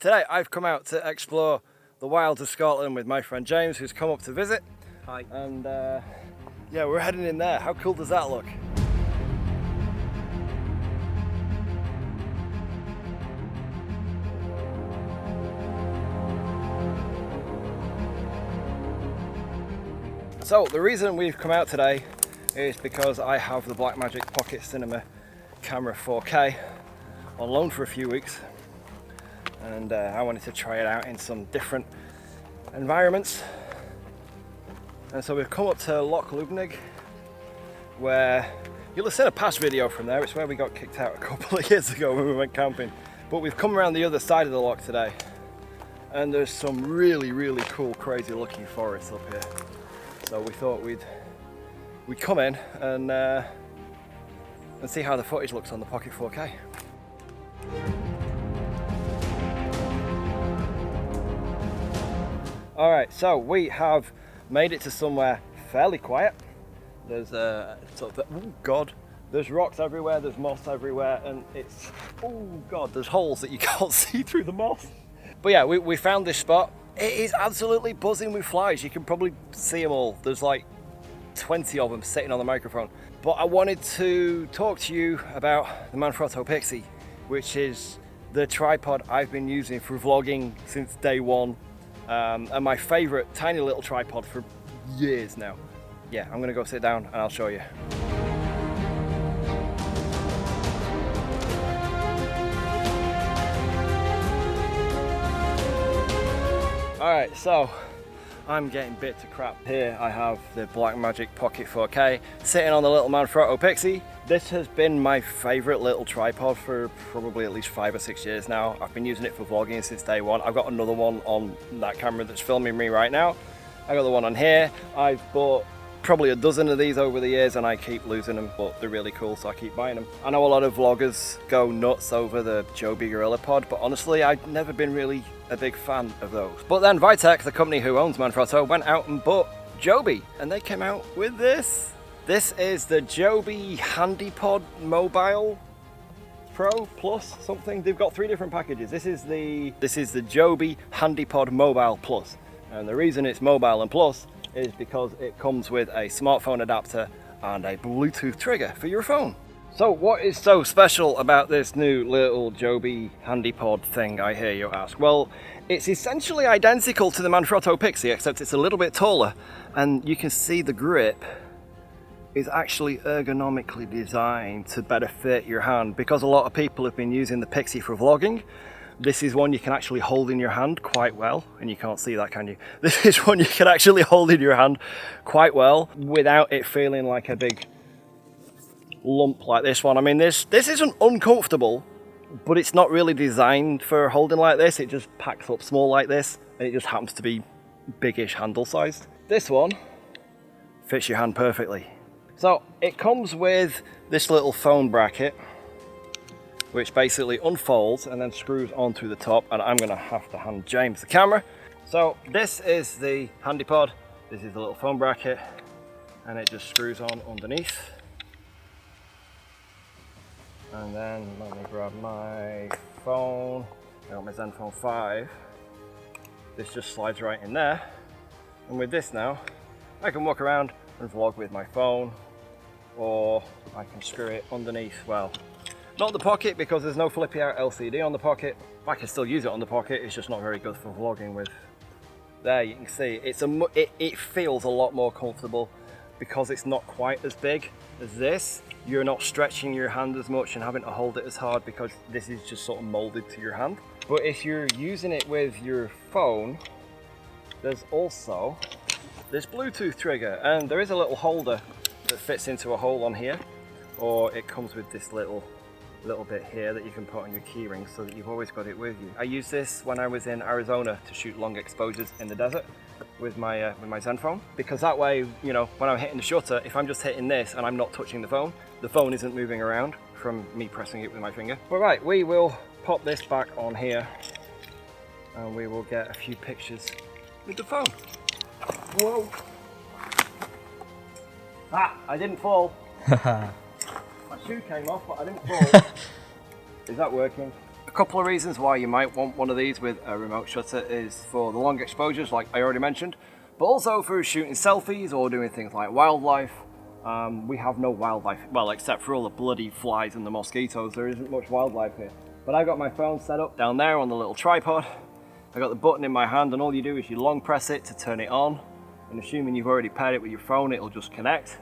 Today I've come out to explore the wilds of Scotland with my friend James, who's come up to visit. Hi. And yeah, we're heading in there. How cool does that look? So the reason we've come out today is because I have the Blackmagic Pocket Cinema Camera 4K on loan for a few weeks, and I wanted to try it out in some different environments. And so we've come up to Loch Lubnaig, where you'll have seen a past video from there. It's where we got kicked out a couple of years ago when we went camping. But we've come around the other side of the loch today, and there's some really cool, crazy looking forests up here. So we thought we'd come in and see how the footage looks on the Pocket 4K. All right, so we have made it to somewhere fairly quiet. There's oh god, there's rocks everywhere, there's moss everywhere, and it's, oh god, there's holes that you can't see through the moss. But yeah, we found this spot. It is absolutely buzzing with flies. You can probably see them all. There's like 20 of them sitting on the microphone. But I wanted to talk to you about the Manfrotto PIXI, which is the tripod I've been using for vlogging since day one, and my favorite tiny little tripod for years now. Yeah, I'm gonna go sit down and I'll show you. All right, so I'm getting bit to crap. Here I have the Blackmagic Pocket 4K sitting on the little Manfrotto PIXI. This has been my favorite little tripod for probably at least 5 or 6 years now. I've been using it for vlogging since day one. I've got another one on that camera that's filming me right now. I got the one on here. I've bought probably a dozen of these over the years and I keep losing them, but they're really cool, so I keep buying them. I know a lot of vloggers go nuts over the Joby Gorillapod, but honestly I've never been really a big fan of those. But then Vitec, the company who owns Manfrotto, went out and bought Joby, and they came out with this. This is the Joby Handypod Mobile Pro Plus something. They've got 3 different packages. This is the Joby Handypod Mobile Plus, and the reason it's mobile and plus is because it comes with a smartphone adapter and a Bluetooth trigger for your phone. So what is so special about this new little Joby Handypod thing, I hear you ask? Well, it's essentially identical to the Manfrotto PIXI, except it's a little bit taller, and you can see the grip is actually ergonomically designed to better fit your hand, because a lot of people have been using the PIXI for vlogging. This is one you can actually hold in your hand quite well, and you can't see that, can you? This is one you can actually hold in your hand quite well without it feeling like a big lump like this one. I mean, this isn't uncomfortable, but it's not really designed for holding like this. It just packs up small like this, and it just happens to be biggish handle sized. This one fits your hand perfectly. So it comes with this little phone bracket, which basically unfolds and then screws onto the top, and I'm gonna have to hand James the camera. So this is the Handypod, this is the little phone bracket, and it just screws on underneath. And then let me grab my phone, I got my Zenfone 5. This just slides right in there, and with this now, I can walk around and vlog with my phone, or I can screw it underneath, well, not the pocket, because there's no flippy out LCD on the pocket. I can still use it on the pocket, it's just not very good for vlogging with. There you can see, it feels a lot more comfortable because it's not quite as big as this. You're not stretching your hand as much and having to hold it as hard because this is just sort of molded to your hand. But if you're using it with your phone, there's also this Bluetooth trigger, and there is a little holder that fits into a hole on here, or it comes with this little bit here that you can put on your keyring so that you've always got it with you. I used this when I was in Arizona to shoot long exposures in the desert with my Zenfone, because that way, you know, when I'm hitting the shutter, if I'm just hitting this and I'm not touching the phone isn't moving around from me pressing it with my finger. All right, we will pop this back on here and we will get a few pictures with the phone. Whoa! Ah, I didn't fall. My shoe came off, but I didn't fall. Is that working? A couple of reasons why you might want one of these with a remote shutter is for the long exposures, like I already mentioned, but also for shooting selfies or doing things like wildlife. We have no wildlife, well, except for all the bloody flies and the mosquitoes. There isn't much wildlife here. But I got my phone set up down there on the little tripod. I got the button in my hand, and all you do is you long press it to turn it on. And assuming you've already paired it with your phone, it'll just connect.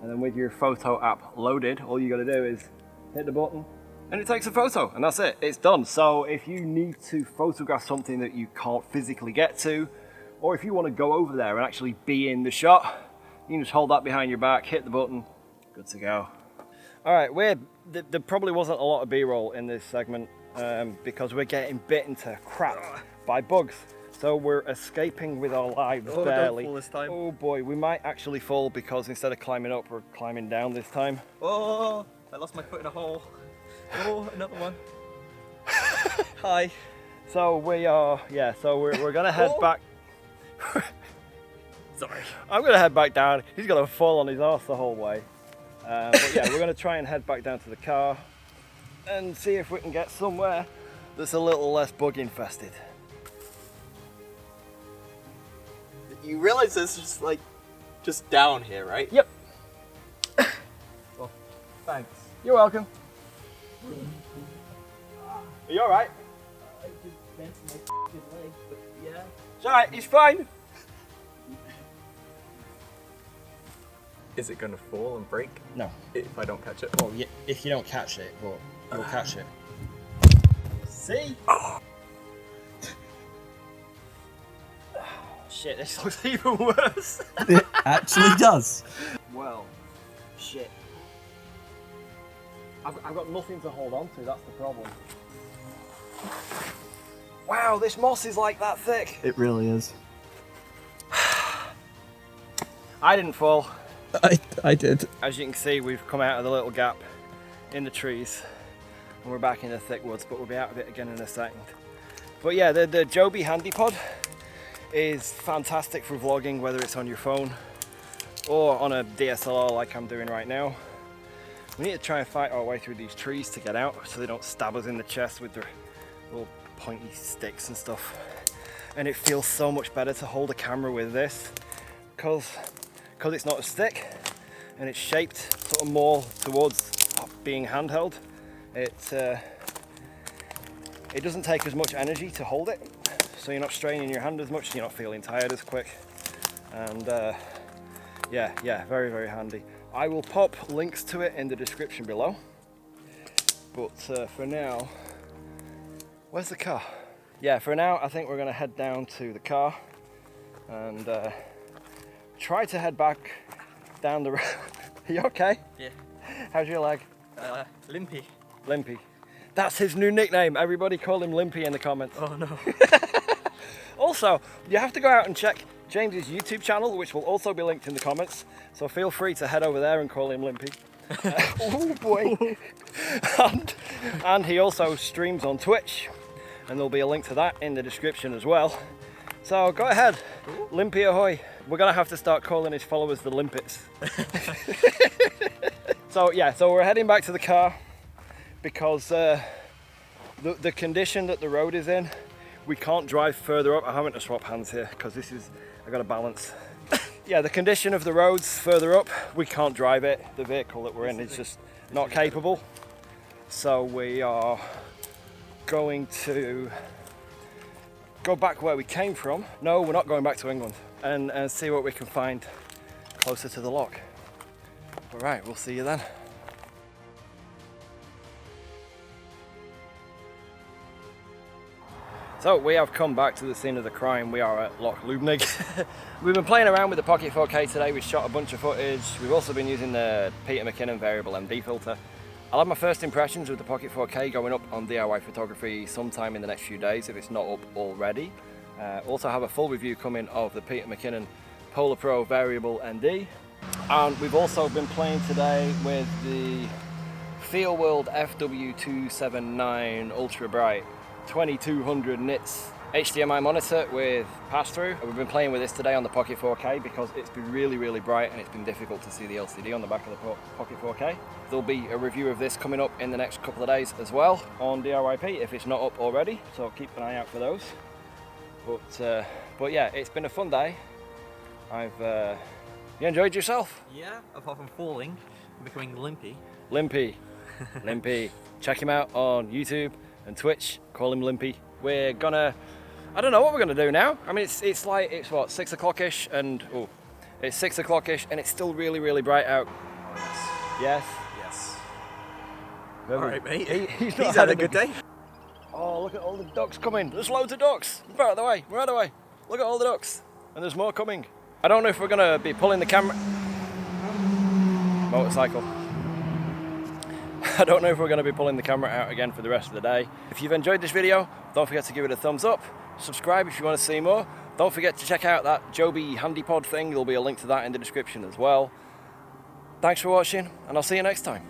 And then with your photo app loaded, all you got to do is hit the button and it takes a photo, and that's it, it's done. So if you need to photograph something that you can't physically get to, or if you want to go over there and actually be in the shot, you can just hold that behind your back, hit the button, good to go. All right, there probably wasn't a lot of B-roll in this segment because we're getting bitten to crap by bugs. So we're escaping with our lives barely. Don't fall this time. Oh boy, we might actually fall because instead of climbing up, we're climbing down this time. Oh, I lost my foot in a hole. Oh, another one. Hi. So we are, yeah, so we're gonna head back. Sorry. I'm gonna head back down. He's gonna fall on his arse the whole way. But yeah, we're gonna try and head back down to the car and see if we can get somewhere that's a little less bug infested. You realize this is like just down here, right? Yep. Well, thanks. You're welcome. Are you alright? I just bent my leg, but yeah. It's alright, he's fine. Is it gonna fall and break? No. If I don't catch it? Well, yeah, if you don't catch it, but you'll catch it. See? Oh. Shit, this looks even worse. It actually does. Well, shit. I've got nothing to hold on to, that's the problem. Wow, this moss is like that thick. It really is. I didn't fall. I did. As you can see, we've come out of the little gap in the trees and we're back in the thick woods, but we'll be out of it again in a second. But yeah, the Joby Handypod is fantastic for vlogging, whether it's on your phone or on a DSLR like I'm doing right now. We need to try and fight our way through these trees to get out so they don't stab us in the chest with their little pointy sticks and stuff. And it feels so much better to hold a camera with this because it's not a stick and it's shaped sort of more towards being handheld. It doesn't take as much energy to hold it, so you're not straining your hand as much, you're not feeling tired as quick, and yeah, very, very handy. I will pop links to it in the description below, but for now, where's the car? Yeah, for now I think we're going to head down to the car and try to head back down the road. Are you okay? Yeah. How's your leg? Limpy. Limpy. That's his new nickname. Everybody call him Limpy in the comments. Oh no. Also, you have to go out and check James's YouTube channel, which will also be linked in the comments. So feel free to head over there and call him Limpy. Oh boy. And he also streams on Twitch, and there'll be a link to that in the description as well. So go ahead, Limpy ahoy. We're gonna have to start calling his followers the Limpets. So yeah, so we're heading back to the car because the condition that the road is in, we can't drive further up. I'm having to swap hands here because I got to balance. Yeah, the condition of the roads further up, we can't drive it. The vehicle that we're in is just not capable. So we are going to go back where we came from. No, we're not going back to England, and see what we can find closer to the lock. All right, we'll see you then. So we have come back to the scene of the crime. We are at Loch Lubnig. We've been playing around with the Pocket 4K today. We've shot a bunch of footage. We've also been using the Peter McKinnon variable MD filter. I'll have my first impressions with the Pocket 4K going up on DIY Photography sometime in the next few days if it's not up already. Also have a full review coming of the Peter McKinnon Polar Pro variable ND. And we've also been playing today with the Feel World FW279 Ultra Bright 2200 nits HDMI monitor with pass-through. We've been playing with this today on the Pocket 4K because it's been really bright and it's been difficult to see the LCD on the back of the Pocket 4K. There'll be a review of this coming up in the next couple of days as well on DIYP if it's not up already, so keep an eye out for those. But yeah, it's been a fun day. You enjoyed yourself? Yeah, apart from falling and becoming limpy. Limpy. Check him out on YouTube and Twitch. Call him Limpy. We're gonna, I don't know what we're gonna do now. I mean, it's what, 6 o'clock-ish, and it's 6 o'clock-ish, and it's still really bright out. Oh, Yes. yes. Yes. All right, mate. He's had a good day. Oh, look at all the ducks coming. There's loads of ducks. We're out of the way. We're out of the way. Look at all the ducks, and there's more coming. I don't know if we're gonna be pulling the camera. Motorcycle. I don't know if we're going to be pulling the camera out again for the rest of the day. If you've enjoyed this video, don't forget to give it a thumbs up. Subscribe if you want to see more. Don't forget to check out that Joby Handypod thing. There'll be a link to that in the description as well. Thanks for watching, and I'll see you next time.